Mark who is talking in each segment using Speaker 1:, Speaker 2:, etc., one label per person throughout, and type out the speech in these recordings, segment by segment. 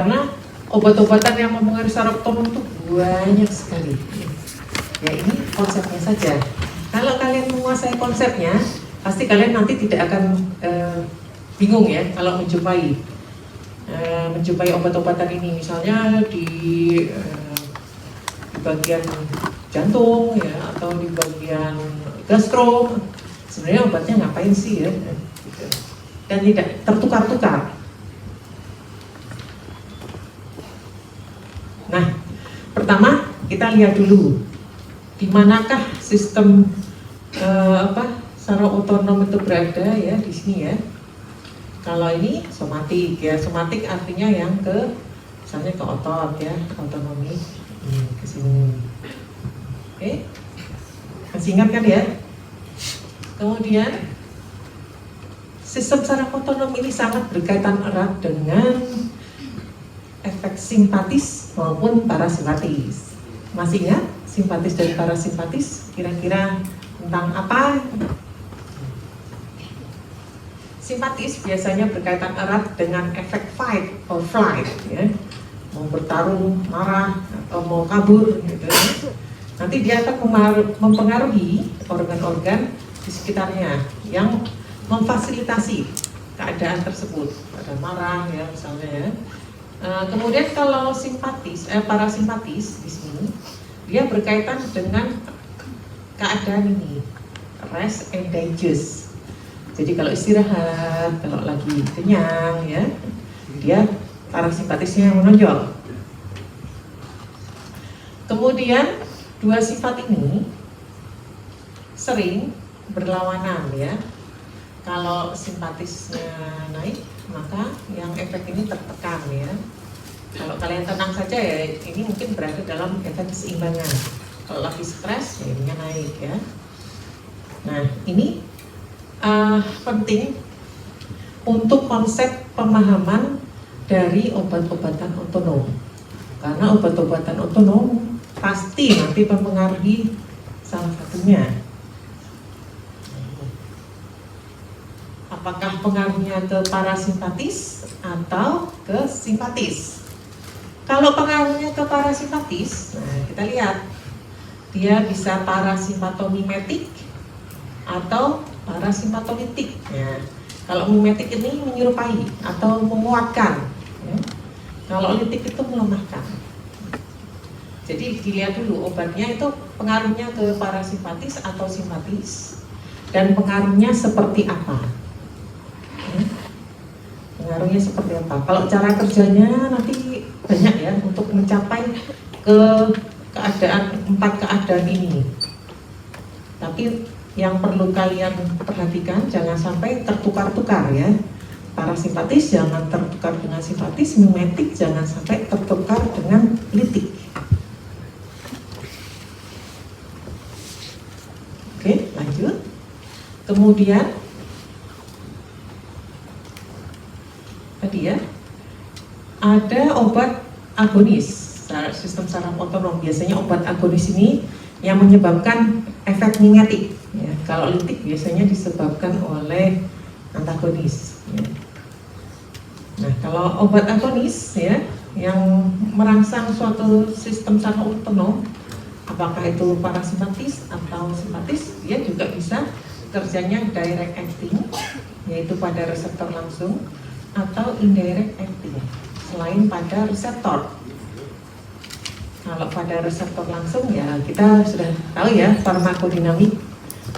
Speaker 1: Karena obat-obatan yang mempengaruhi saraf otonom itu banyak sekali. Ya ini konsepnya saja. Kalau kalian menguasai konsepnya, pasti kalian nanti tidak akan bingung ya kalau menjumpai obat-obatan ini, misalnya di bagian jantung ya, atau di bagian gastro. Sebenarnya obatnya ngapain sih ya? Dan tidak tertukar-tukar. Nah, pertama kita lihat dulu di manakah sistem saraf otonom itu berada ya, di sini ya. Kalau ini somatik ya, somatik artinya yang ke misalnya ke otot ya, otonomi ke sini. Oke, masih ingat kan ya? Kemudian sistem saraf otonom ini sangat berkaitan erat dengan efek simpatis maupun parasimpatis. Masih ingat simpatis dan parasimpatis kira-kira tentang apa? Simpatis biasanya berkaitan erat dengan efek fight or flight ya. Mau bertarung, marah, atau mau kabur gitu. Nanti dia akan mempengaruhi organ-organ di sekitarnya yang memfasilitasi keadaan tersebut. Ada marah ya misalnya ya. Kemudian kalau parasimpatis di sini dia berkaitan dengan keadaan ini, rest and digest. Jadi kalau istirahat, kalau lagi kenyang ya, dia parasimpatisnya yang menonjol. Kemudian dua sifat ini sering berlawanan ya. Kalau simpatisnya naik, maka yang efek ini tertekan ya. Kalau kalian tenang saja ya, ini mungkin berada dalam efek keseimbangan. Kalau lagi stres, ya ininya naik ya. Nah ini penting untuk konsep pemahaman dari obat-obatan otonom. Karena obat-obatan otonom pasti nanti mempengaruhi salah satunya. Apakah pengaruhnya ke parasimpatis atau ke simpatis? Kalau pengaruhnya ke parasimpatis, nah kita lihat dia bisa parasimpatomimetik atau parasimpatolitik. Ya. Kalau mimetik ini menyerupai atau menguatkan, ya. Kalau litik itu melemahkan. Jadi dilihat dulu obatnya itu pengaruhnya ke parasimpatis atau simpatis, dan pengaruhnya seperti apa. Pengaruhnya seperti apa? Kalau cara kerjanya nanti banyak ya untuk mencapai ke empat keadaan ini. Tapi yang perlu kalian perhatikan jangan sampai tertukar-tukar ya. Parasimpatis jangan tertukar dengan simpatis, mimetik jangan sampai tertukar dengan litik. Oke, lanjut. Kemudian tadi ya, ada obat agonis sistem saraf otonom. Biasanya obat agonis ini yang menyebabkan efek mimetik ya. Kalau litik biasanya disebabkan oleh antagonis ya. Nah kalau obat agonis ya yang merangsang suatu sistem saraf otonom, apakah itu parasimpatis atau simpatis, dia juga bisa kerjanya direct acting, yaitu pada reseptor langsung, atau indirect acting, selain pada reseptor. Kalau pada reseptor langsung ya kita sudah tahu ya farmakodinamik,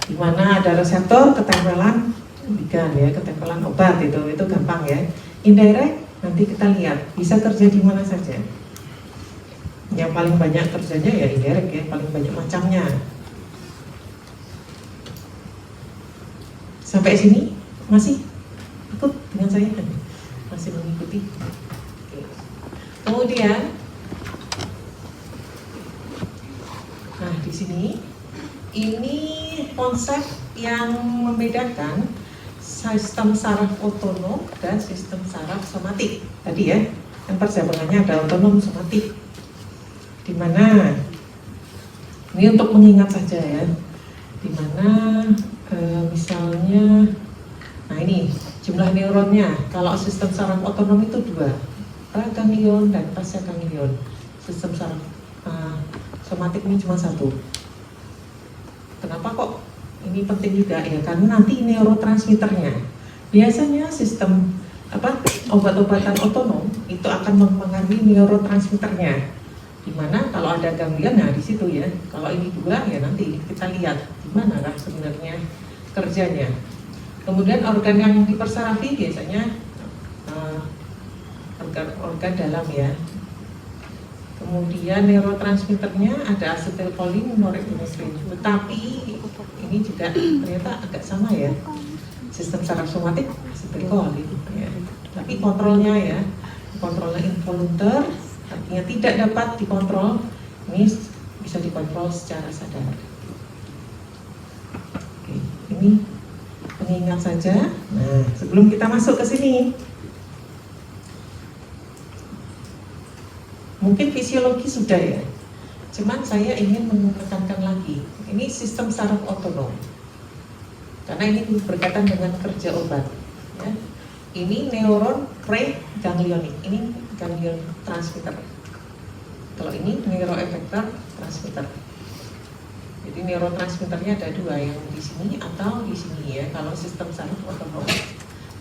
Speaker 1: di mana ada reseptor ketempelan ligand ya, ketempelan obat itu gampang ya. Indirect nanti kita lihat bisa kerja di mana saja. Yang paling banyak kerjanya ya indirect ya, paling banyak macamnya. Sampai sini masih ikut dengan saya, masih mengikuti. Oke. Kemudian nah di sini ini konsep yang membedakan sistem saraf otonom dan sistem saraf somatik. Tadi ya, kan perjabarannya ada otonom somatik. Di mana ini untuk mengingat saja ya. Di mana misalnya, nah ini jumlah neuronnya. Kalau sistem saraf otonom itu 2, praganglion dan pascaganglion. Sistem saraf somatik ini cuma satu. Kenapa kok ini penting juga ya? Karena nanti neurotransmitternya, biasanya sistem obat-obatan otonom itu akan mempengaruhi neurotransmitternya. Dimana kalau ada ganglion, nah di situ ya. Kalau ini dua ya nanti kita lihat gimana lah sebenarnya kerjanya. Kemudian organ yang dipersarafi biasanya organ dalam ya. Kemudian neurotransmitternya ada asetilkolin, norepinefrin. Tetapi ini juga ternyata agak sama ya. Sistem saraf somatik asetilkolin ya. Tapi kontrolnya ya, kontrolnya involunter, artinya tidak dapat dikontrol. Ini bisa dikontrol secara sadar. Oke, ini pengingat saja. Nah, sebelum kita masuk ke sini, mungkin fisiologi sudah ya. Cuman saya ingin menekankan lagi, ini sistem saraf otonom. Karena ini berkaitan dengan kerja obat. Ya. Ini neuron preganglionik, ini ganglion transmitter. Kalau ini neuroeffector transmitter. Jadi neurotransmitternya ada dua, yang di sini atau di sini ya. Kalau sistem saraf otonom.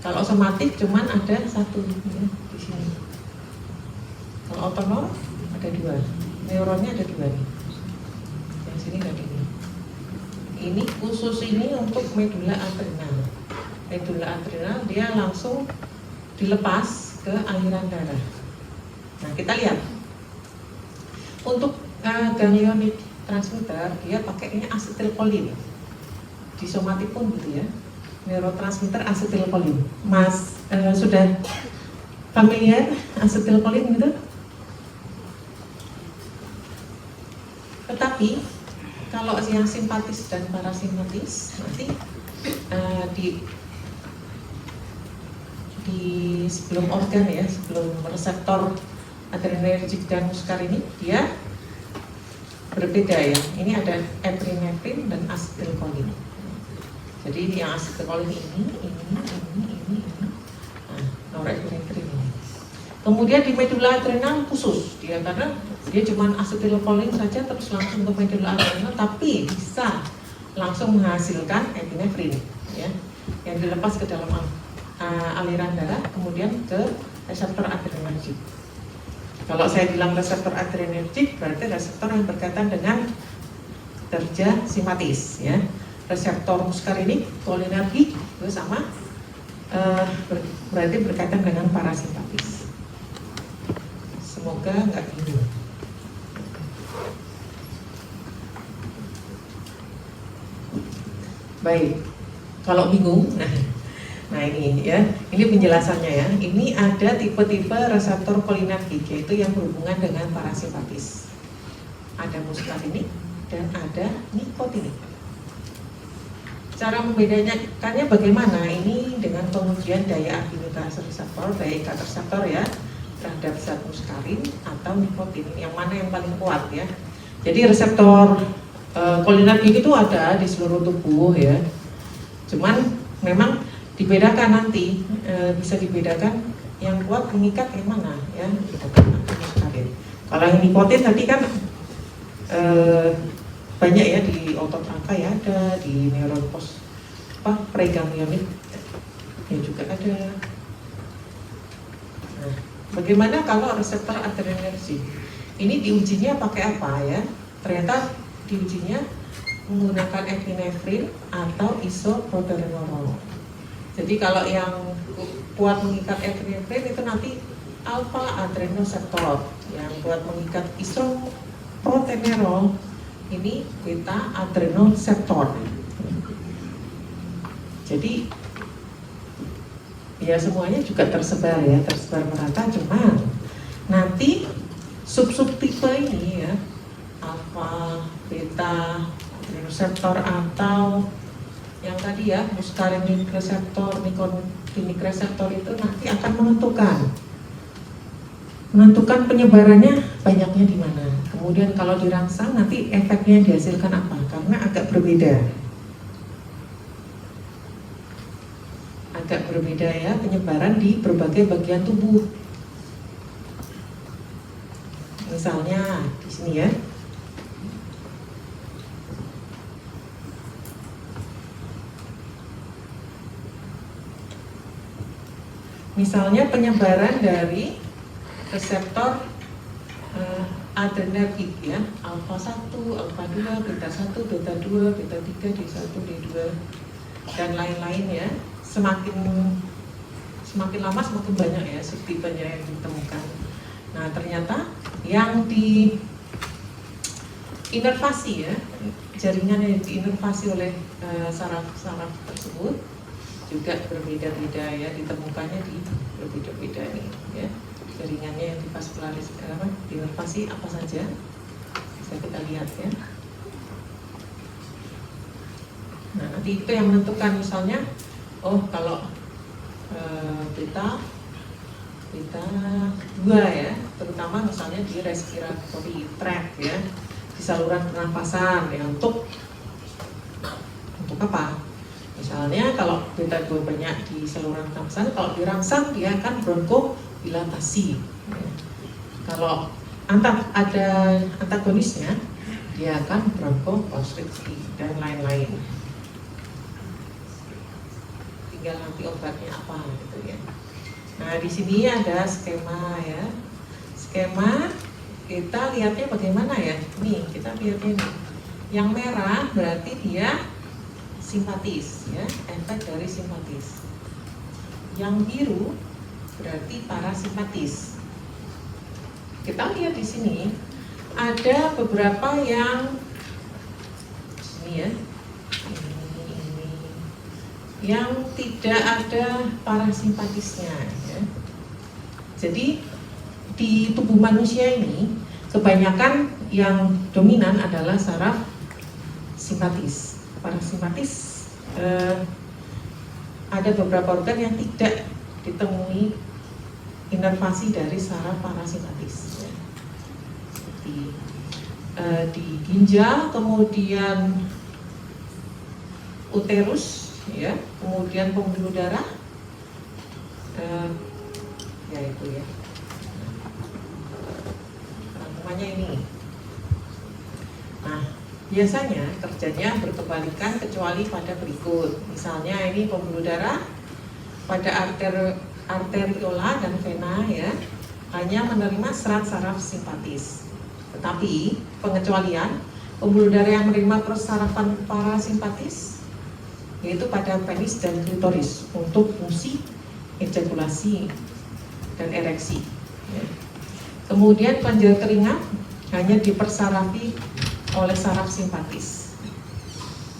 Speaker 1: Kalau somatik cuman ada satu ya, di sini. Kalau otonom ada dua, neuronnya ada dua nih. Yang sini ada ini. Ini khusus ini untuk medula adrenal. Medula adrenal dia langsung dilepas ke aliran darah. Nah kita lihat untuk ganglionik transmitter dia pakainya asetilkolin. Di somatik pun gitu ya, neurotransmitter asetilkolin. Mas sudah familiar asetilkolin gitu? Tetapi kalau yang simpatis dan parasimpatis nanti di sebelum organ ya, sebelum reseptor adrenergik dan muskarin dia berbeda ya. Ini ada epinefrin dan asetilkolin. Jadi yang asetilkolin ini. Nah, norepinefrin ini. Kemudian di medula adrenal khusus dia, karena dia cuma asetilkolin saja terus langsung ke medula adrenal, tapi bisa langsung menghasilkan epinefrin ya, yang dilepas ke dalam aliran darah kemudian ke reseptor adrenergik. Kalau saya bilang reseptor adrenergik berarti reseptor yang berkaitan dengan kerja simpatis ya. Reseptor muskarinik, kolinergik itu sama berarti berkaitan dengan parasimpatis. Semoga nggak bingung. Baik, kalau bingung, nah ini ya, ini penjelasannya ya. Ini ada tipe-tipe reseptor kolinergik, yaitu yang berhubungan dengan parasimpatis. Ada muskarinik dan ada nikotinik. Cara membedakannya bagaimana? Ini dengan pengujian daya afinitas reseptor, daya ikat reseptor ya, terhadap zat muskarin atau nikotin, yang mana yang paling kuat ya. Jadi reseptor kolinergik itu ada di seluruh tubuh ya. Cuman memang dibedakan nanti, bisa dibedakan yang kuat mengikat yang mana ya, muskarin. Kalau yang nikotin tadi kan banyak ya, di otot rangka ya ada, di neuron preganglionik ya juga ada. Nah, bagaimana kalau reseptor adrenergik? Ini diujinya pakai apa ya? Ternyata diujinya menggunakan epinefrin atau isoproterenol. Jadi kalau yang kuat mengikat epinefrin itu nanti alpha adrenoseptor, yang buat mengikat isoproterenol ini beta adrenoseptor. Jadi ya semuanya juga tersebar ya, tersebar merata, cuman nanti sub-sub tipe ini ya, alpha, beta adrenoseptor atau yang tadi ya muskarinik reseptor, nikotinik reseptor itu nanti akan menentukan penyebarannya banyaknya di mana. Kemudian kalau dirangsang nanti efeknya dihasilkan apa? Karena agak berbeda ya penyebaran di berbagai bagian tubuh. Misalnya di sini ya. Misalnya penyebaran dari reseptor adrenergik ya, alfa 1, alfa 2, beta 1, beta 2, beta 3, D1, D2 dan lain-lain ya. Semakin lama semakin banyak ya subtipenya yang ditemukan. Nah, ternyata yang diinervasi ya, jaringan yang diinervasi oleh saraf-saraf tersebut juga berbeda-beda ya, ditemukannya di berbeda-beda nih ya. Jaringannya yang diinervasi apa saja bisa kita lihat ya. Nah, nanti itu yang menentukan, misalnya kalau beta 2 ya, terutama misalnya di respiratory tract ya, di saluran pernapasan ya, untuk apa? Misalnya kalau beta 2 banyak di saluran pernapasan, kalau dirangsang dia akan bronchodilatasi ya. Kalau ada antagonisnya dia akan bronchokonstriksi dan lain-lain. Tinggal nanti obatnya apa gitu ya. Nah, di sini ada skema ya. Skema kita lihatnya bagaimana ya? Nih, kita lihatnya nih. Yang merah berarti dia simpatis ya, efek dari simpatis. Yang biru berarti parasimpatis. Kita lihat di sini ada beberapa yang ini ya. Yang tidak ada parasimpatisnya ya. Jadi di tubuh manusia ini kebanyakan yang dominan adalah saraf simpatis. Parasimpatis ada beberapa organ yang tidak ditemui inervasi dari saraf parasimpatis ya. Seperti di ginjal, kemudian uterus ya, kemudian pembuluh darah ya itu ya, rangkumannya ini. Nah, biasanya kerjanya berkebalikan kecuali pada berikut. Misalnya ini pembuluh darah, pada arteriola dan vena ya, hanya menerima serat saraf simpatis. Tetapi pengecualian pembuluh darah yang menerima persarafan parasimpatis yaitu pada penis dan klitoris untuk fungsi ejakulasi dan ereksi ya. Kemudian panjang telinga hanya dipersarafi oleh saraf simpatis,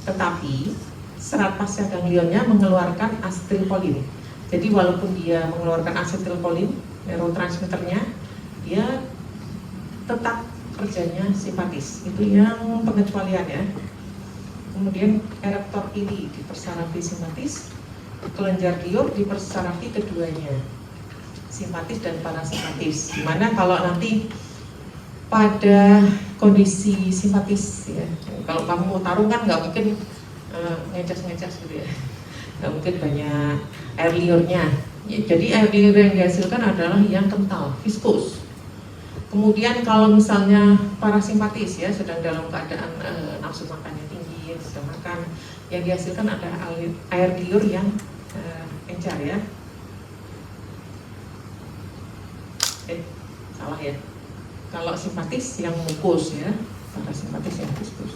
Speaker 1: tetapi serat pasca ganglionnya mengeluarkan asetilkolin. Jadi walaupun dia mengeluarkan asetilkolin, neurotransmitternya, dia tetap kerjanya simpatis. Itu yang pengecualian ya. Kemudian erektor kiri dipersarafi simpatis, kelenjar liur dipersarafi keduanya, simpatis dan parasimpatis. Dimana kalau nanti pada kondisi simpatis ya, kalau kamu mau tarung kan nggak mungkin ngecas gitu ya, nggak mungkin banyak air liurnya ya. Jadi air liur yang dihasilkan adalah yang kental, viskus. Kemudian kalau misalnya parasimpatis ya, sedang dalam keadaan nafsu makannya tinggi, sedang makan, yang dihasilkan ada air liur yang encer ya. Salah ya. Kalau simpatis yang mukus ya, parasimpatis yang viskus.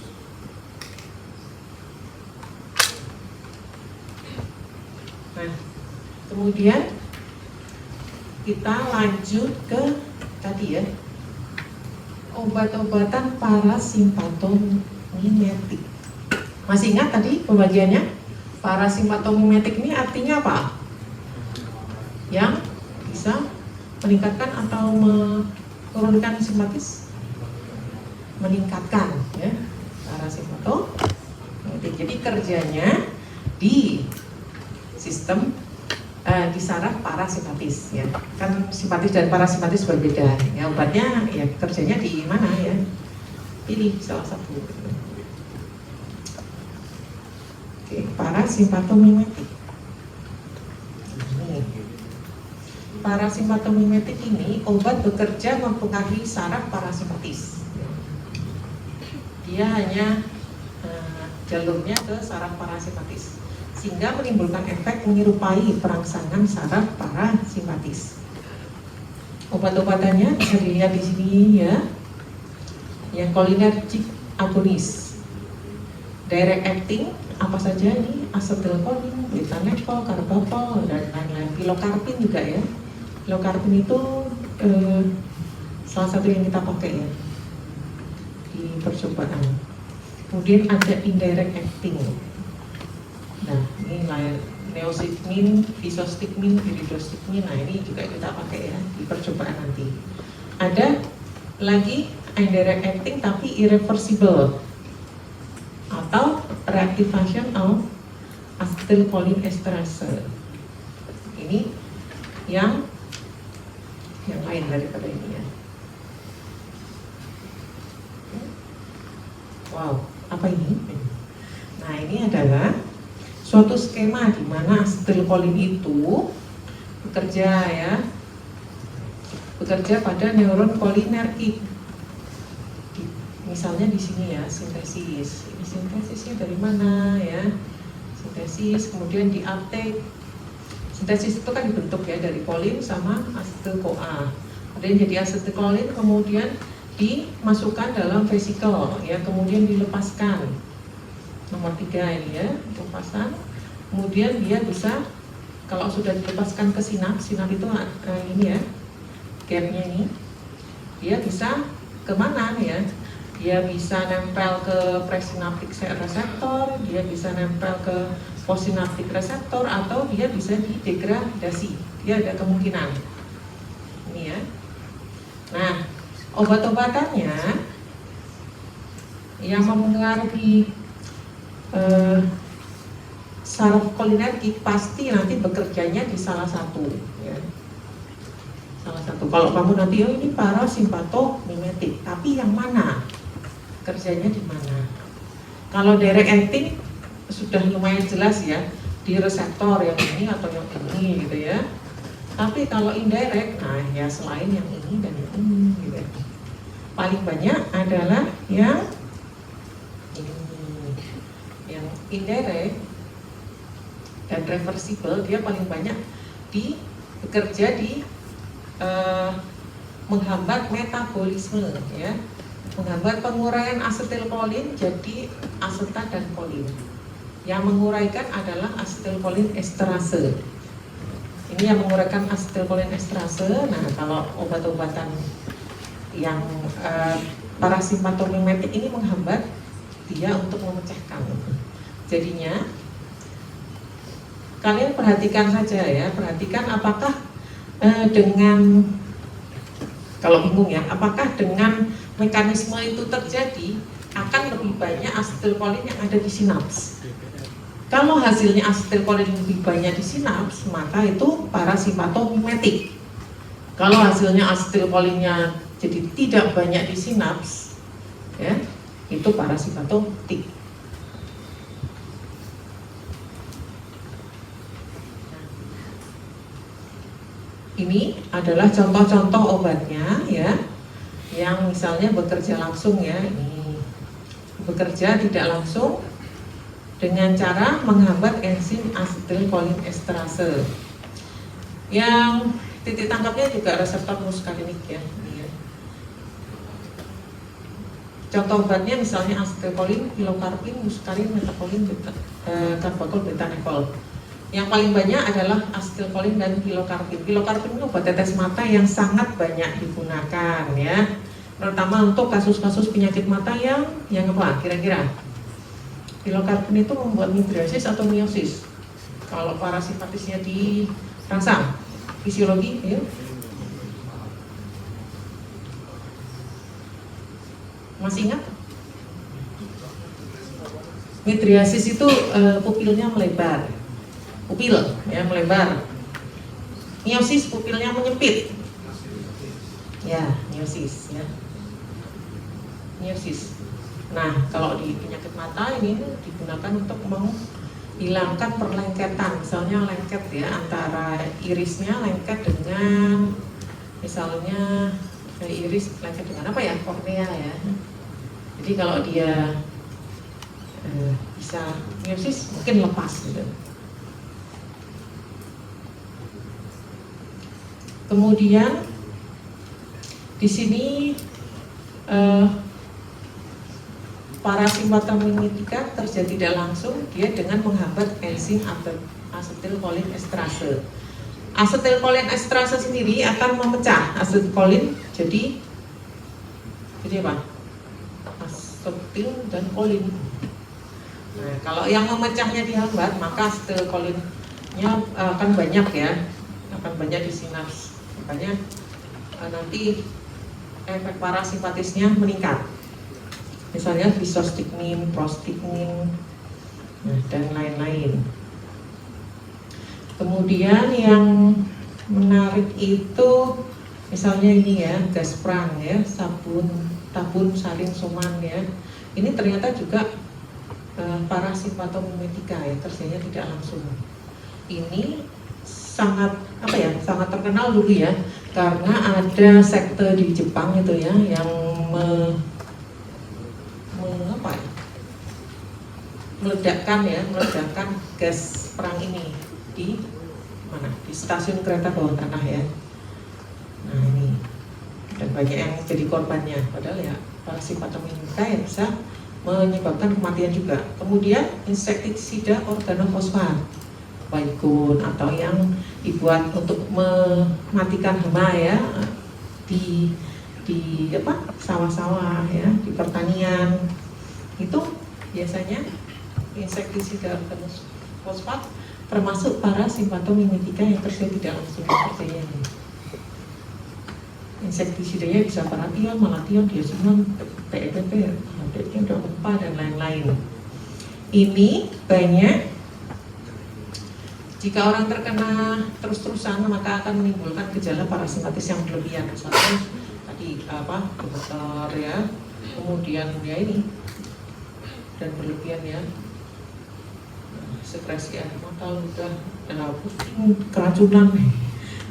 Speaker 1: Nah, kemudian kita lanjut ke tadi ya, obat-obatan parasimpatomimetik. Masih ingat tadi pembagiannya? Parasimpatomimetik ini artinya apa? Yang bisa meningkatkan atau menurunkan simpatis? Meningkatkan ya, parasimpatomimetik. Jadi kerjanya di sistem di saraf parasimpatis ya. Kan simpatis dan parasimpatis berbeda ya. Obatnya ya kerjanya di mana ya? Ini salah satu. Oke, parasimpatomimetik. parasimpatomimetik ini obat bekerja mempengaruhi saraf parasimpatis. Dia hanya jalurnya ke saraf parasimpatis, sehingga menimbulkan efek menyerupai perangsangan saraf parasimpatis. Obat-obatannya bisa dilihat di sini ya. Yang cholinergic agonis, direct acting, apa saja ini? Asetilkolin, betanekol, karbapol, dan lain-lain. Pilokarpin juga ya. Pilokarpin itu salah satu yang kita pakai ya di percobaan. Kemudian ada indirect acting. Nah, ini neostigmin, isostigmin, iridostigmin. Nah, ini juga kita pakai ya di percobaan nanti. Ada lagi indirect acting tapi irreversible atau reactivation of acetylcholinesterase. Ini yang lain daripada ini ya. Wow, apa ini? Nah, ini adalah suatu skema di mana asetylkolin itu bekerja pada neuron kolinergik. Misalnya di sini ya, sintesis. Ini sintesisnya dari mana ya? Sintesis, kemudian di uptake. Sintesis itu kan dibentuk ya dari kolin sama asetil-CoA. Kemudian jadi asetilkolin, kemudian dimasukkan dalam vesikel ya, kemudian dilepaskan. Nomor 3 ini ya, lepasan. Kemudian dia bisa, kalau sudah dilepaskan ke sinaps itu ini ya, gapnya ini, dia bisa kemana ya? Dia bisa nempel ke presynaptic reseptor, dia bisa nempel ke postsynaptic reseptor, atau dia bisa didegradasi. Dia ada kemungkinan. Ini ya. Nah, obat-obatannya yang mempengaruhi saraf kolinergik pasti nanti bekerjanya di salah satu ya. Salah satu. Kalau kamu nanti ini parasimpatomimetik, tapi yang mana? Kerjanya di mana? Kalau direct acting sudah lumayan jelas ya, di reseptor yang ini atau yang ini gitu ya. Tapi kalau indirect, nah ya selain yang ini dan yang ini gitu. Paling banyak adalah yang ini, yang indirect dan reversible. Dia paling banyak bekerja di menghambat metabolisme ya, menghambat penguraian asetilkolin jadi asetat dan kolin. Yang menguraikan adalah asetilcholinesterase. Ini yang menguraikan asetilcholinesterase. Nah, kalau obat-obatan yang parasimpatomimetik ini menghambat dia untuk memecahkan. Jadinya kalian perhatikan saja ya, perhatikan apakah dengan, kalau bingung ya, apakah dengan mekanisme itu terjadi akan lebih banyak asetilkolin yang ada di sinaps. Kalau hasilnya asetilkolin lebih banyak di sinaps, maka itu parasimpatomimetik. Kalau hasilnya asetilkolinnya jadi tidak banyak di sinaps, ya, itu parasimpatotik. Ini adalah contoh-contoh obatnya ya, yang misalnya bekerja langsung ya, ini bekerja tidak langsung dengan cara menghambat enzim asetilcholinesterase. Yang titik tangkapnya juga reseptor muskarinik ya. Ini ya. Contoh obatnya misalnya asetilkolin, pilokarpin, muskarin, metakolin, karbakol, betanekol. Yang paling banyak adalah asetilkolin dan pilokarpin. Pilokarpin itu obat tetes mata yang sangat banyak digunakan ya, terutama untuk kasus-kasus penyakit mata yang apa kira-kira? Pilokarpin itu membuat midriasis atau miosis. Kalau parasimpatisnya dirangsang, fisiologi ya. Masih ingat? Midriasis itu pupilnya melebar. Pupil ya melebar. Miosis pupilnya menyempit. Ya, miosis ya. Miosis. Nah, kalau di penyakit mata ini digunakan untuk hilangkan perlengketan, misalnya lengket ya antara irisnya lengket dengan misalnya iris lengket dengan apa ya, kornea ya. Jadi kalau dia bisa miosis mungkin lepas gitu. Kemudian di sini parasimpatomimetika terjadi tidak langsung dia dengan menghambat enzim asetilkolin esterase. Asetilkolin esterase sendiri akan memecah asetilkolin jadi apa? Asetil dan kolin. Nah, kalau yang memecahnya dihambat maka asetilkolinnya akan banyak ya, akan banyak di sinaps. Makanya nanti efek parasimpatisnya meningkat. Misalnya bisostigmin, prostigmin, dan lain-lain. Kemudian yang menarik itu misalnya ini ya, gas prang ya, tabun sarin soman ya. Ini ternyata juga parasimpatomimetika ya, terjadinya tidak langsung. Ini sangat sangat terkenal dulu ya, karena ada sekte di Jepang itu ya yang meledakkan gas perang ini di mana? Di stasiun kereta bawah tanah ya. Nah ini, dan banyak yang jadi korbannya. Padahal ya parasimpatomimetika yang bisa menyebabkan kematian juga. Kemudian insektisida organofosfat, Baygon atau yang dibuat untuk mematikan hama ya di sawah-sawah ya, di pertanian itu biasanya insektisida organofosfat termasuk parasimpatomimetika yang terjadi tidak langsung seperti ini. Insektisidanya bisa paration, malation, diazinon, PEPP, DOMPA dan lain-lain. Ini banyak jika orang terkena terus-terusan maka akan menimbulkan gejala parasimpatis yang berlebihan. Misalnya tadi dokter ya, kemudian ya ini dan berlebihan ya, sekresi air mata udah pusing, keracunan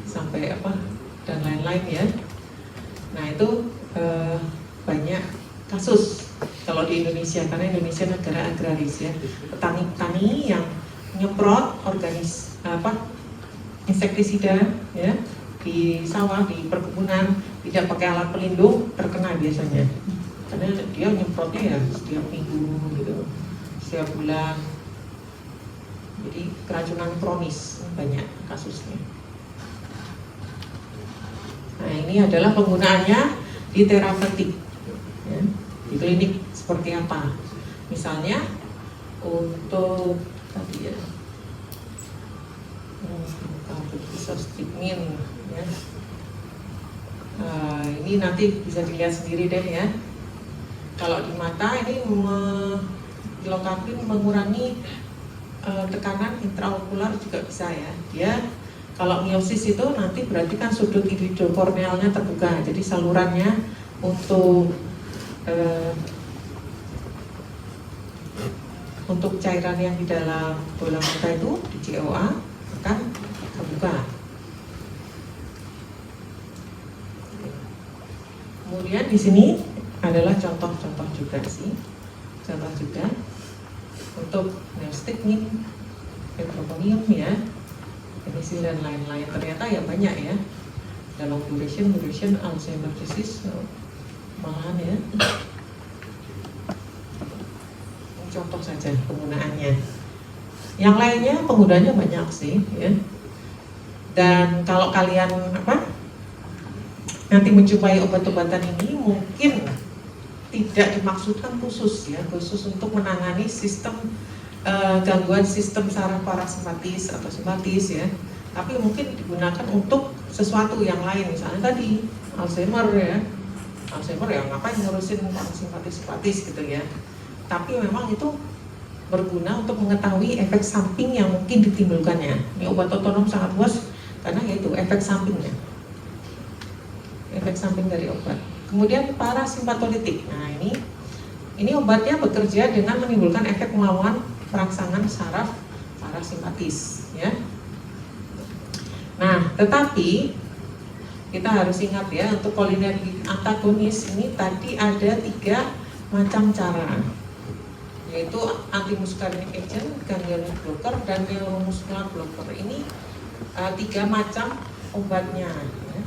Speaker 1: sampai dan lain-lain ya. Nah itu banyak kasus kalau di Indonesia, karena Indonesia negara agraris ya, petani-petani yang nyemprot insektisida ya di sawah, di perkebunan, tidak pakai alat pelindung terkena biasanya, karena dia nyemprotnya ya setiap minggu gitu, setiap bulan. Jadi keracunan kronis banyak kasusnya. Nah ini adalah penggunaannya di terapeutik ya, di klinik seperti apa. Misalnya untuk tadi ya bisostigmin ya. Ini nanti bisa dilihat sendiri deh ya. Kalau di mata ini Pilocarpin mengurangi tekanan intraokular juga bisa ya. Dia kalau miosis itu nanti berarti kan sudut iridokornealnya terbuka, jadi salurannya untuk cairan yang di dalam bola mata itu di COA akan terbuka. Kemudian di sini adalah contoh-contoh juga sih, contoh juga untuk neostigmin, petrokonium ya, penicillin dan lain-lain. Ternyata ya banyak ya, dalam duration Alzheimer disease malahan ya. Contoh saja penggunaannya. Yang lainnya penggunaannya banyak sih ya. Dan kalau kalian nanti mencobai obat-obatan ini mungkin tidak dimaksudkan khusus untuk menangani sistem gangguan sistem saraf parasimpatis atau simpatis ya, tapi mungkin digunakan untuk sesuatu yang lain, misalnya tadi Alzheimer ya ngapain ngurusin parasimpatis gitu ya, tapi memang itu berguna untuk mengetahui efek samping yang mungkin ditimbulkannya. Ini obat otonom sangat luas karena yaitu efek sampingnya, efek samping dari obat. Kemudian parasimpatolitik. Nah ini obatnya bekerja dengan menimbulkan efek melawan perangsangan saraf parasimpatis ya. Nah, tetapi kita harus ingat ya, untuk kolinergic antagonis ini tadi ada 3 macam cara, yaitu antimuscarinic agent, ganglionic blocker, dan neuromuscular blocker. Ini 3 macam obatnya ya.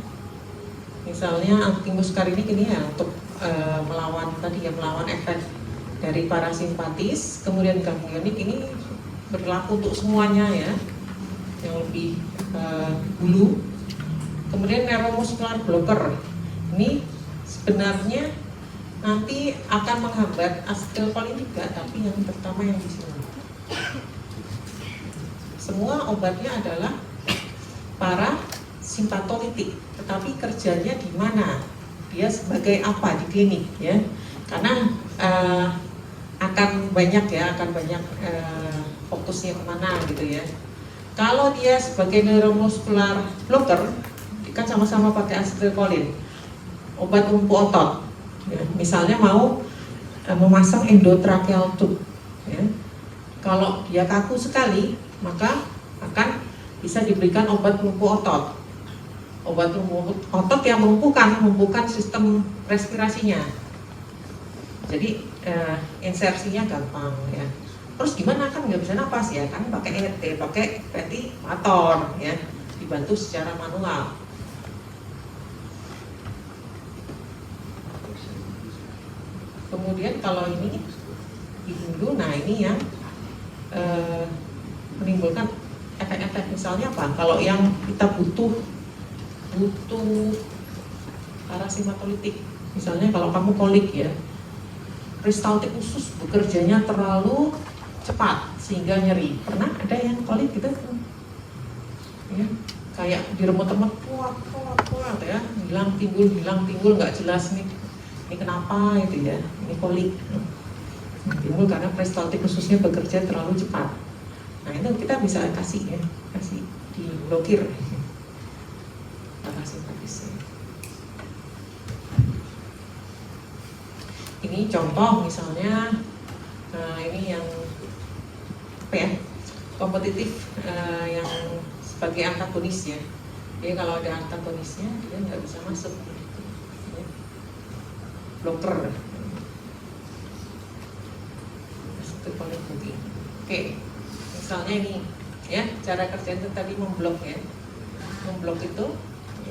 Speaker 1: Misalnya antimuscarinic ini ya untuk melawan tadi ya, melawan efek dari parasimpatis. Kemudian ganglionik ini berlaku untuk semuanya ya, yang lebih dulu. Kemudian neuromuscular blocker ini sebenarnya nanti akan menghambat asetilkolin juga, tapi yang pertama yang di sini. Semua obatnya adalah parasimpatolitik, tetapi kerjanya di mana? Dia sebagai apa di klinik ya? Karena akan banyak fokusnya kemana gitu ya. Kalau dia sebagai neuromuscular blocker, kan sama-sama pakai asetilkolin, obat lumpuh otot. Ya, misalnya mau memasang endotracheal tube, ya. Kalau dia kaku sekali, maka akan bisa diberikan obat lumpuh otot. Obat lumpuh otot yang melumpuhkan sistem respirasinya. Jadi insersinya gampang ya. Terus gimana, kan nggak bisa napas ya, kan pakai ET, pakai ventilator ya, dibantu secara manual. Kemudian kalau ini di hulu, nah ini yang menimbulkan efek-efek, misalnya apa? Kalau yang kita butuh parasimpatolitik, misalnya kalau kamu kolik ya, peristaltik usus bekerjanya terlalu cepat sehingga nyeri. Pernah ada yang kolik gitu? Ya, kayak diremut-remut kuat ya, hilang timbul nggak jelas nih. Ini kenapa itu ya? Ini kolik. Timbul karena peristaltik ususnya bekerja terlalu cepat. Nah itu kita bisa kasih diblokir parasimpatisnya. Ini contoh misalnya, ini yang apa ya? Kompetitif yang sebagai antagonis ya. Jadi kalau ada antagonisnya dia nggak bisa masuk. Blocker. Oke, misalnya ini ya, cara kerja itu tadi memblok ya. Memblok itu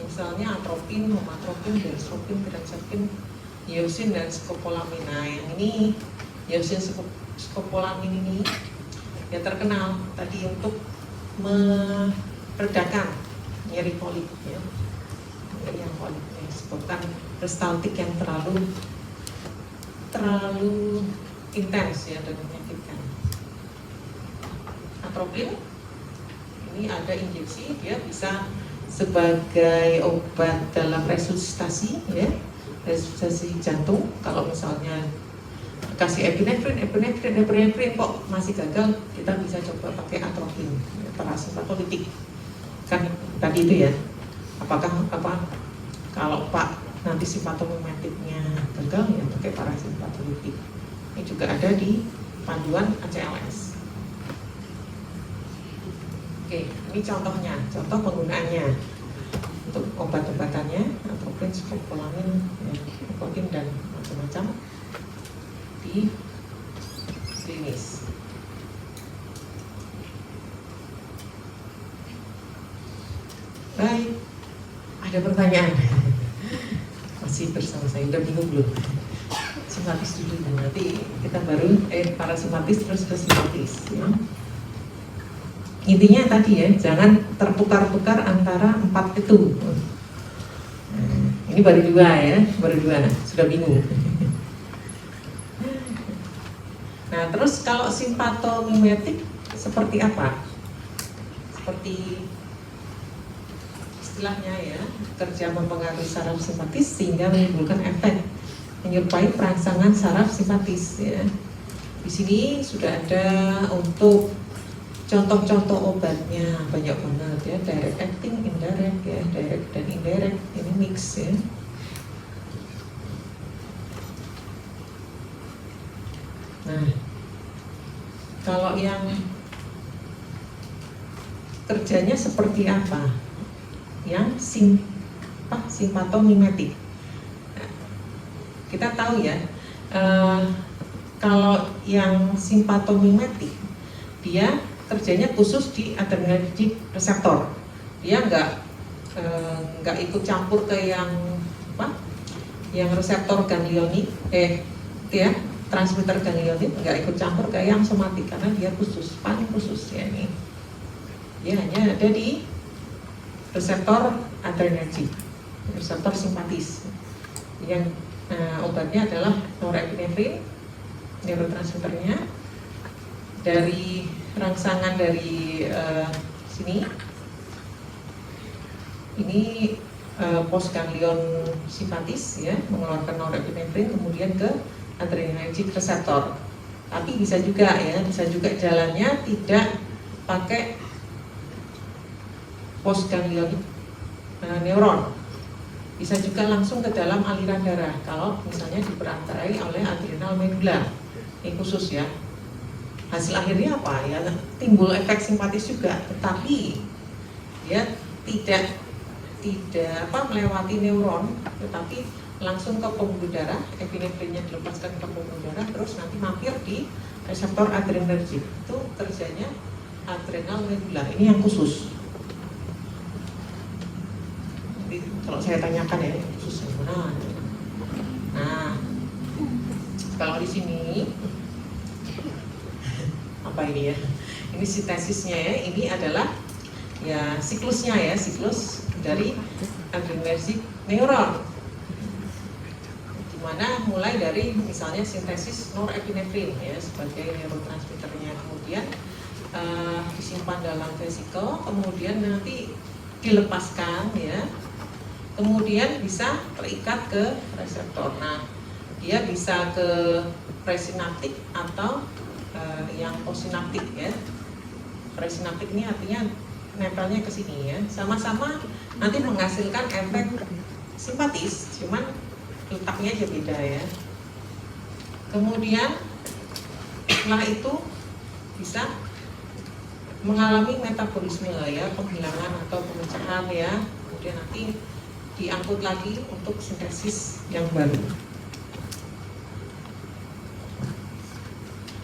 Speaker 1: misalnya atropin, homatropin, dextropin, pirenzepin, iosin dan skopolamin. Nah, yang ini iosin skopolamin ini ya terkenal tadi untuk meredakan nyeri kolik ya. Nyeri yang kolik disebabkan peristaltik yang terlalu intens ya dan menyakitkan. Atropin ini ada injeksi, dia bisa sebagai obat dalam resusitasi ya, resusitasi jantung. Kalau misalnya kasih epinefrin kok masih gagal, kita bisa coba pakai atropin ya, parasimpatolitik. Kan tadi itu ya, apakah kalau Pak nanti simpatomimetiknya gagal ya pakai parasimpatolitik. Ini juga ada di panduan ACLS. Oke, ini contohnya, contoh penggunaannya untuk obat-obatannya, atropin, skopolamin, ya, nikotin dan macam-macam di klinis. Baik, ada pertanyaan? Masih bersama saya, udah bingung belum? Simpatis dulu, nanti kita baru parasimpatis terus ke simpatis ya. Intinya tadi ya, jangan tertukar-tukar antara 4 itu. Ini baru 2 ya, sudah bingung. Nah terus kalau simpatomimetik seperti apa? Seperti istilahnya ya, kerja mempengaruhi saraf simpatis sehingga menimbulkan efek menyerupai perangsangan saraf simpatis ya. Di sini sudah ada untuk contoh-contoh obatnya, banyak banget ya, direct acting, indirect ya, direct dan indirect, ini mix ya. Nah, kalau yang kerjanya seperti apa? Yang simpatomimetik. Nah, kita tahu ya, kalau yang simpatomimetik dia kerjanya khusus di adrenergic reseptor. Dia nggak ikut campur ke yang yang reseptor ganglionik, itu ya, transmitter ganglionik, nggak ikut campur ke yang somatik karena dia khusus, paling khusus ya ini. Dia hanya ada di reseptor adrenergic, reseptor simpatis. Yang obatnya adalah norepinefrin, neurotransmitternya dari rangsangan dari sini. Ini postganglion simpatis ya, mengeluarkan norepinefrin kemudian ke adrenergic reseptor. Tapi bisa juga ya, bisa juga jalannya tidak pakai postganglion neuron. Bisa juga langsung ke dalam aliran darah kalau misalnya diperantarai oleh adrenal medula. Ini khusus ya. Hasil akhirnya apa ya? Timbul efek simpatis juga, tetapi ya tidak melewati neuron, tetapi langsung ke pembuluh darah, epinefrinnya dilepaskan ke pembuluh darah, terus nanti mampir di reseptor adrenergic. Itu kerjanya adrenal medula. Ini yang khusus. Jadi, kalau saya tanyakan ya, khusus yang mana? Nah, kalau di sini apa ini ya? Ini sintesisnya ya. Ini adalah ya siklusnya ya, siklus dari adrenergic neuron, dimana mulai dari misalnya sintesis norepinefrin ya sebagai neurotransmitternya, kemudian disimpan dalam vesikel, kemudian nanti dilepaskan ya, kemudian bisa terikat ke reseptor. Nah, dia bisa ke presinaptik atau yang possinaptik ya. Presinaptik ini artinya nempelnya ke sini ya, sama-sama nanti menghasilkan efek simpatis, cuman letaknya aja beda ya. Kemudian setelah itu bisa mengalami metabolisme ya, penghilangan atau pemecahan ya, kemudian nanti diangkut lagi untuk sintesis yang baru.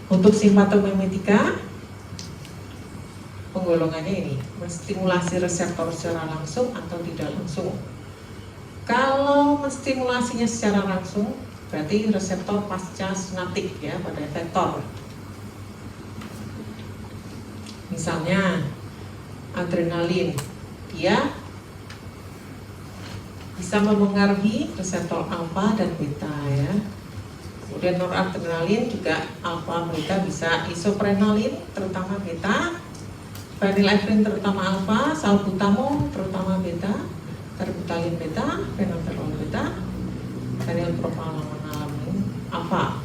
Speaker 1: Untuk simpatomimetika penggolongannya ini, menstimulasi reseptor secara langsung atau tidak langsung. Kalau menstimulasinya secara langsung, berarti reseptor pasca sinaptik ya pada efektor. Misalnya adrenalin, dia bisa memengaruhi reseptor alfa dan beta ya. Kemudian noradrenalin juga alfa beta, bisa isoprenalin terutama beta, phenylephrine terutama alfa, salbutamol terutama beta, terbutalin beta, phenolphthalein beta, phenylpropanolamine alfa.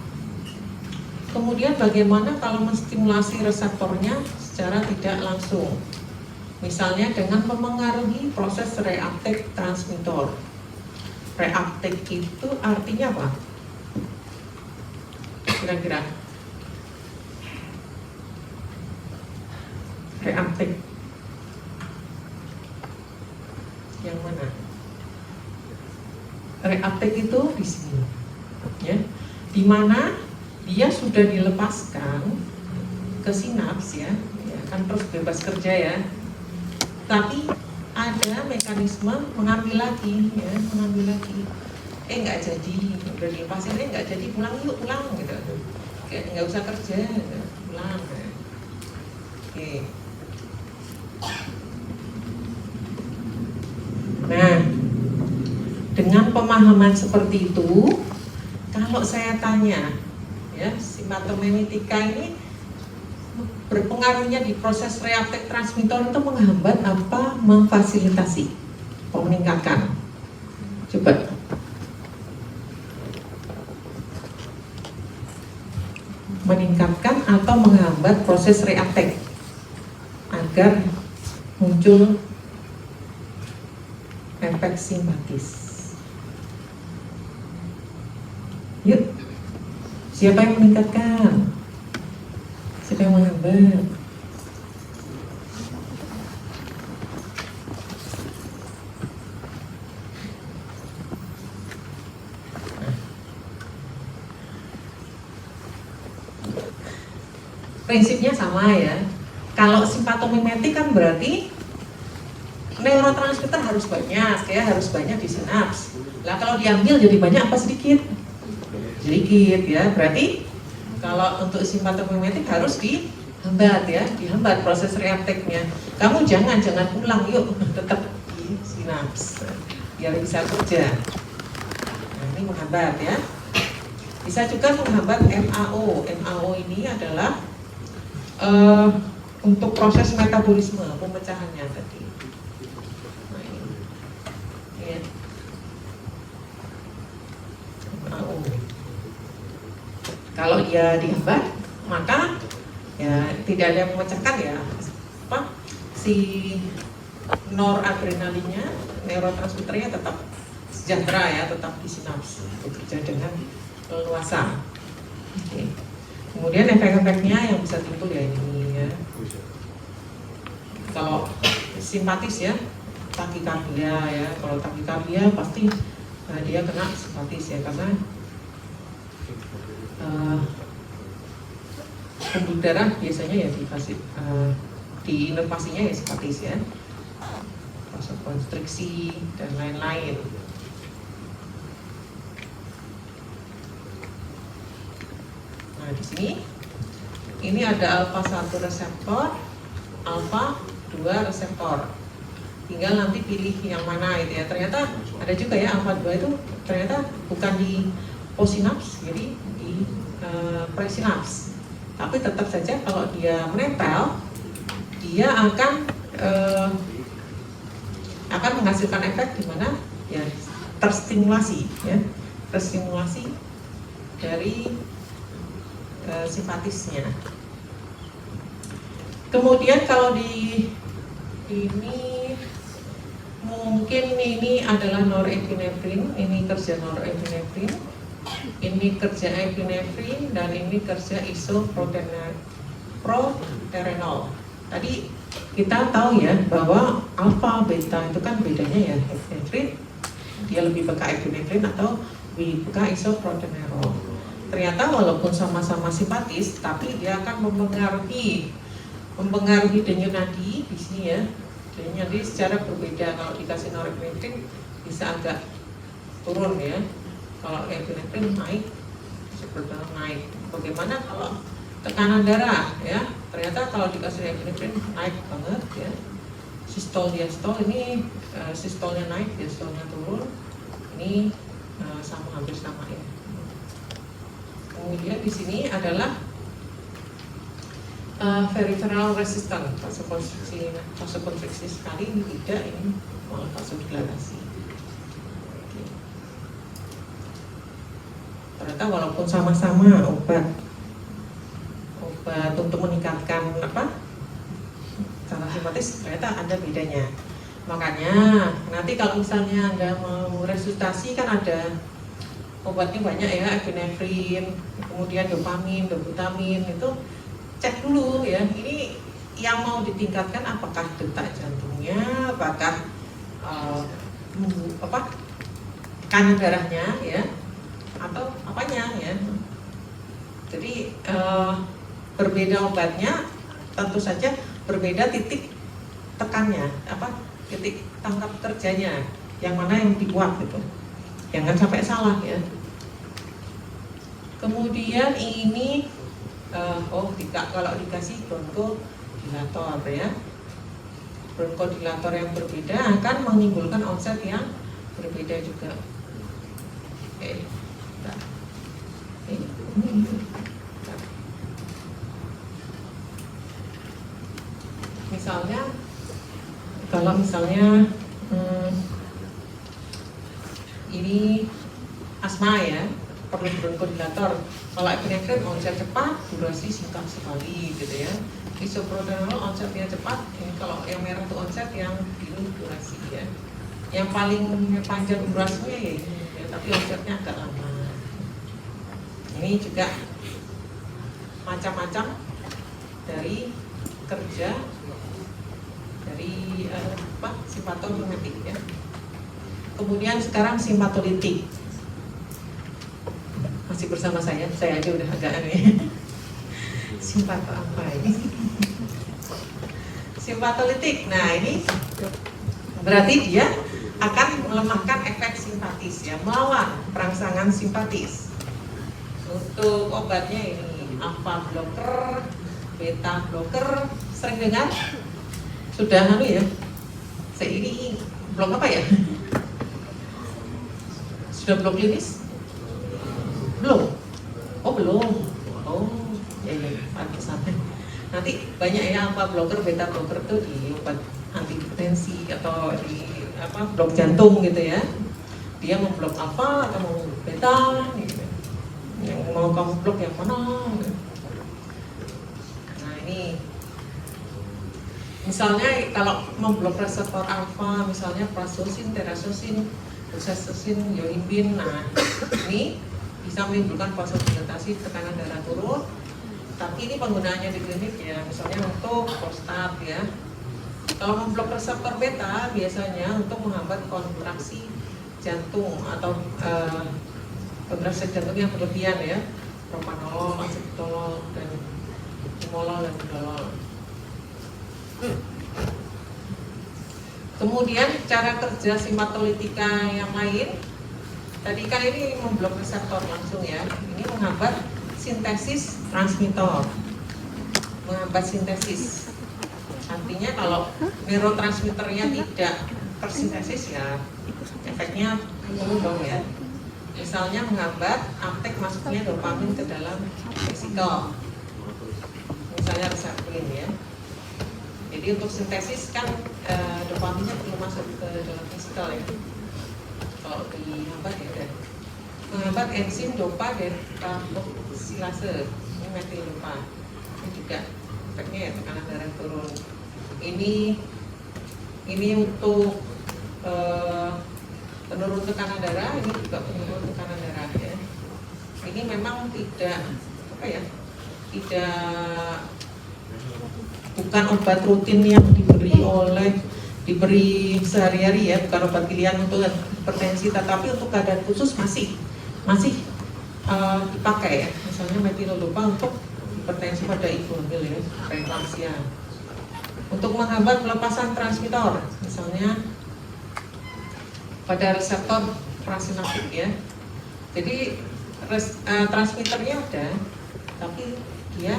Speaker 1: Kemudian bagaimana kalau menstimulasi reseptornya secara tidak langsung? Misalnya dengan memengaruhi proses reuptake transmitter. Reuptake itu artinya apa? Kira-kira reuptake yang mana? Reuptake itu di sini ya, di mana dia sudah dilepaskan ke sinaps ya, kan terus bebas kerja ya, tapi ada mekanisme mengambil lagi ya, nggak jadi, udah dilepasin, nggak jadi, pulang yuk, pulang gitu, nggak usah kerja, pulang ya. Oke. Nah, dengan pemahaman seperti itu, kalau saya tanya ya, simpatomimetika ini berpengaruhnya di proses reuptake transmitter itu menghambat apa memfasilitasi, meningkatkan? Coba. Meningkatkan atau menghambat proses reuptake agar muncul efek simpatis. Yuk, siapa yang meningkatkan? Siapa yang menghambat? prinsipnya sama ya. Kalau simpatomimetik kan berarti neurotransmitter harus banyak ya, harus banyak di sinaps. Lah kalau diambil jadi banyak apa sedikit? Sedikit ya. Berarti kalau untuk simpatomimetik harus dihambat ya, dihambat proses reuptake-nya. Kamu jangan pulang, yuk tetap di sinaps biar bisa kerja. Nah, ini menghambat ya. Bisa juga menghambat MAO. MAO ini adalah untuk proses metabolisme, pemecahannya tadi. Nah, ini. Ya. MAO. Kalau dia dihambat, maka ya tidak ada yang memecahkan ya apa si noradrenalinnya, neurotransmitternya tetap sejahtera ya, tetap di sinaps bekerja dengan leluasa. Oke. Kemudian efek-efeknya yang bisa timbul ya ini ya. Kalau simpatis ya, takikardia ya. Kalau takikardia pasti dia kena simpatis ya, karena pembuluh darah biasanya ya di inervasinya ya simpatis ya, vasokonstriksi dan lain-lain. Nah di sini ini ada alpha 1 reseptor, alpha 2 reseptor. Tinggal nanti pilih yang mana itu ya. Ternyata ada juga ya alpha 2 itu ternyata bukan di posinaps, jadi di presinaps. Tapi tetap saja kalau dia menempel, dia akan menghasilkan efek di mana ya terstimulasi ya, terstimulasi dari simpatisnya. Kemudian kalau di ini mungkin ini adalah norepinefrin, ini kerja norepinefrin, ini kerja epinefrin, dan ini kerja isoproterenol. Tadi kita tahu ya bahwa alfa beta itu kan bedanya ya, epinefrin dia lebih peka epinefrin atau lebih peka isoproterenol. Ternyata walaupun sama-sama simpatis, tapi dia akan mempengaruhi denyut nadi di sini ya. Denyut nadi secara berbeda. Kalau dikasih norepinefrin bisa agak turun ya. Kalau epinefrin naik, seperti naik. Bagaimana kalau tekanan darah ya? Ternyata kalau dikasih epinefrin naik banget ya. Sistol diastol ini sistolnya naik, diastolnya turun. Ini sama, hampir sama ya. Kemudian di sini adalah peripheral resistant, vasokonstriksi sekali, ini tidak, ini malah vasodilatasi. Ternyata walaupun sama-sama obat untuk meningkatkan cara simpatis, ternyata ada bedanya. Makanya nanti kalau misalnya Anda mau resusitasi kan ada obatnya banyak ya, epinefrin, kemudian dopamin, dobutamin, itu cek dulu ya. Ini yang mau ditingkatkan apakah detak jantungnya, apakah tekanan darahnya ya, atau apanya ya. Jadi berbeda obatnya, tentu saja berbeda titik tekannya, titik tangkap kerjanya, yang mana yang dikuat gitu. Jangan sampai salah ya. Kemudian ini kalau dikasih bronkodilator ya, bronkodilator yang berbeda akan menimbulkan onset yang berbeda juga. Misalnya kalau ini asma ya, perlu bronkodilator. Kalau epinefrin onset cepat, durasi singkat sekali gitu ya. Isoproterenol onsetnya cepat, ini kalau yang merah itu onset, yang biru durasi ya. Yang paling panjang durasinya ya ini ya, tapi onsetnya agak lama. Ini juga macam-macam dari kerja dari simpatomimetik ya. Kemudian sekarang simpatolitik. Masih bersama saya aja udah agak aneh. simpato apa ini? Simpatolitik. Nah, ini berarti dia akan melemahkan efek simpatis ya, melawan perangsangan simpatis. Untuk obatnya ini alpha blocker, beta blocker, sering dengar? Sudah ya? Ini blok apa ya? Sudah blok klinis? Belum? Oh belum. Oh ya pantesan. Nanti banyak ya alpha blocker, beta blocker tuh di obat antihipertensi atau di blok jantung gitu ya. Dia mau blok alpha atau mau beta gitu. Yang mau kamu blok yang mana? Nah ini misalnya kalau memblok reseptor alfa, misalnya prazosin, terazosin, doxazosin, yohimbin, nah ini bisa menimbulkan vasodilatasi, tekanan darah turun. Tapi ini penggunaannya di klinik ya, misalnya untuk prostat ya. Kalau memblok reseptor beta biasanya untuk menghambat kontraksi jantung atau kontraksi jantung yang berlebihan ya, propanolol, acetolol, dan timolol dan indolol. Kemudian cara kerja simpatolitika yang lain, tadi kan ini memblok reseptor langsung ya, ini menghambat sintesis transmitter, menghambat sintesis. Artinya kalau neurotransmitternya tidak tersintesis ya efeknya turun dong ya. Misalnya menghambat uptake masuknya dopamin ke dalam vesikel, misalnya reseptin ya. Jadi untuk sintesis kan dopaminnya perlu masuk ke dalam vesikel ya. Kalau dihambat ya udah. Menghambat enzim dopa dekarboxilase, ini metilupa. Ini juga efeknya ya tekanan darah turun. Ini untuk penurun tekanan darah, ini juga penurun tekanan darah ya. Ini memang tidak bukan obat rutin yang diberi sehari-hari ya, bukan obat pilihan untuk hipertensi, tetapi untuk keadaan khusus masih dipakai ya. Misalnya metilodopa untuk hipertensi pada ibu hamil ya, preeklamsia. Untuk menghambat pelepasan transmitter, misalnya pada reseptor prasinaptik ya. Jadi transmitternya ada, tapi dia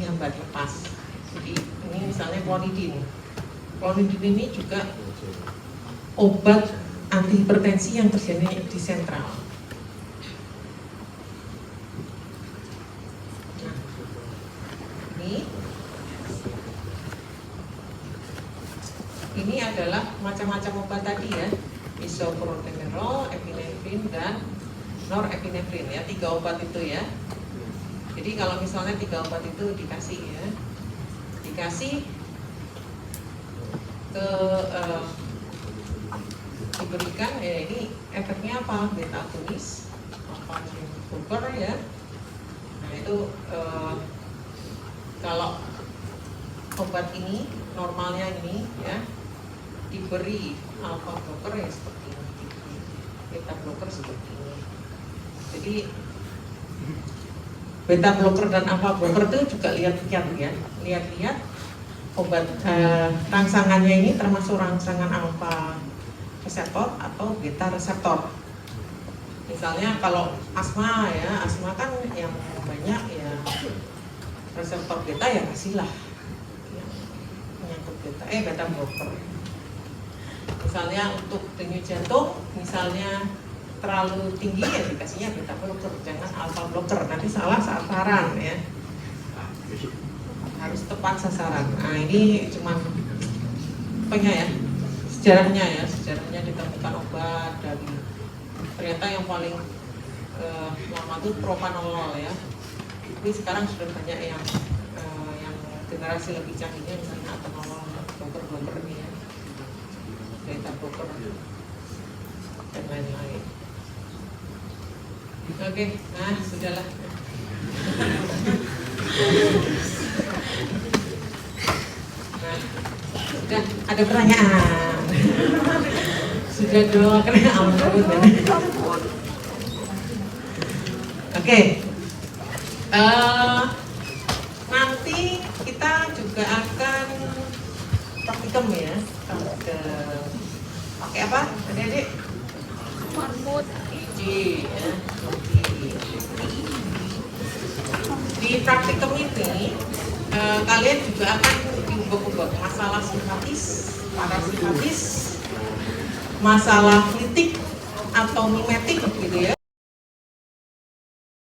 Speaker 1: dihambat lepas. Jadi ini misalnya klonidin. Klonidin ini juga obat antihipertensi yang terjadi di sentral. Nah, ini adalah macam-macam obat tadi ya, isoprotenerol, epinefrin, dan norepinefrin ya, 3 obat itu ya. Jadi kalau misalnya 3 obat itu dikasih diberikan ya, ini efeknya apa? Beta agonis, alpha blocker ya. Nah itu kalau obat ini normalnya ini ya diberi alpha blocker ya seperti ini, beta blocker seperti ini. Jadi beta blocker dan alpha blocker itu juga lihat-lihat obat rangsangannya ini termasuk rangsangan alpha reseptor atau beta reseptor. Misalnya kalau asma ya, asma kan yang banyak ya reseptor beta ya kasihlah yang menyangkut beta blocker. Misalnya untuk denyut jantung, misalnya terlalu tinggi ya dikasihnya beta blocker, jangan alpha blocker, nanti salah sasaran ya, harus tepat sasaran. Nah ini cuman sejarahnya ditemukan obat dari, ternyata yang paling lama itu propanolol ya, tapi sekarang sudah banyak yang generasi lebih canggihnya, misalnya atenolol, blocker ini ya, beta blocker dan lain-lain. Oke, nah sudahlah. Nah, sudah ada pertanyaan. Sudah dong, karena ampun. Oke. juga akan praktikum ya. Pakai apa? Adik-adik?
Speaker 2: Smartboard.
Speaker 1: Ya. Di praktikum ini kalian juga akan diubah-ubah masalah simpatis, parasimpatis, masalah kritik atau mimetik,